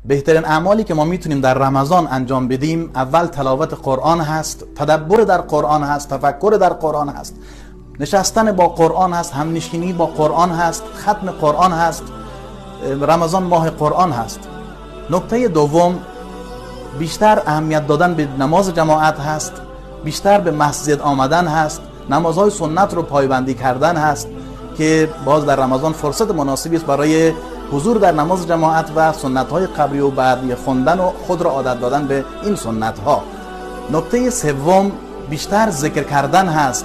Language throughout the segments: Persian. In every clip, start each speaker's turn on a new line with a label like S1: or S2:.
S1: بهترین اعمالی که ما میتونیم در رمضان انجام بدیم، اول تلاوت قرآن هست، تدبر در قرآن هست، تفکر در قرآن هست، نشستن با قرآن هست، همنشینی با قرآن هست، ختم قرآن هست. رمضان ماه قرآن هست. نکته دوم، بیشتر اهمیت دادن به نماز جماعت هست، بیشتر به مسجد آمدن هست، نمازهای سنت رو پایبندی کردن هست که باز در رمضان فرصت مناسبی است برای حضور در نماز جماعت و سنت‌های قبلی و بعدی خوندن و خود را عادت دادن به این سنت‌ها. نکته سوم، بیشتر ذکر کردن هست،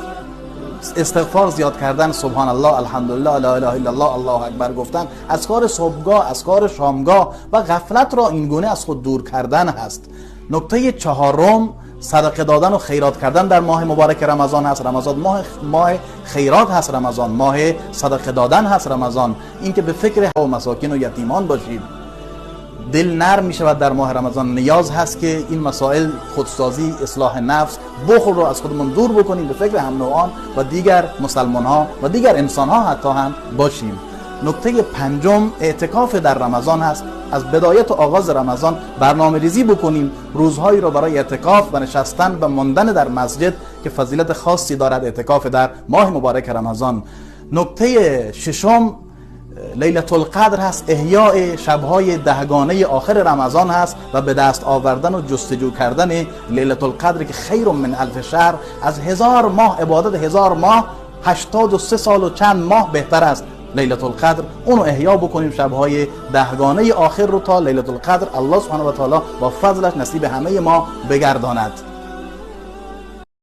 S1: استغفار زیاد کردن، سبحان الله، الحمدلله، لا اله الا الله، الله اکبر گفتن، اذکار صبحگاه، اذکار شامگاه و غفلت را این گونه از خود دور کردن هست. نکته چهارم، صدقه دادن و خیرات کردن در ماه مبارک رمضان هست. رمضان ماه خیرات هست، رمضان ماه صدقه دادن هست. رمضان اینکه به فکر و مساکین و یتیمان باشید. دل نرم می شود در ماه رمضان. نیاز هست که این مسائل، خودسازی، اصلاح نفس، بخل رو از خودمون دور بکنیم، به فکر هم نوعان و دیگر مسلمان ها و دیگر انسان ها حتی هم باشیم. نکته پنجم، اعتکاف در رمضان هست. از بدایت و آغاز رمضان برنامه ریزی بکنیم، روزهایی رو برای اعتکاف و نشستن و ماندن در مسجد که فضیلت خاصی دارد اعتکاف در ماه مبارک رمضان. نکته ششم، لیلة القدر هست. احیاء شبهای دهگانه آخر رمضان هست و به دست آوردن و جستجو کردن لیلة القدر که خیر من الف شهر، از 1000 ماه عبادت، 1000 ماه، 83 سال و چند ماه بهتر است لیلة القدر. اونو احیا بکنیم، شبهای دهگانه آخر رو، تا لیلة القدر الله سبحانه و تعالی با فضلش نصیب همه ما بگرداند.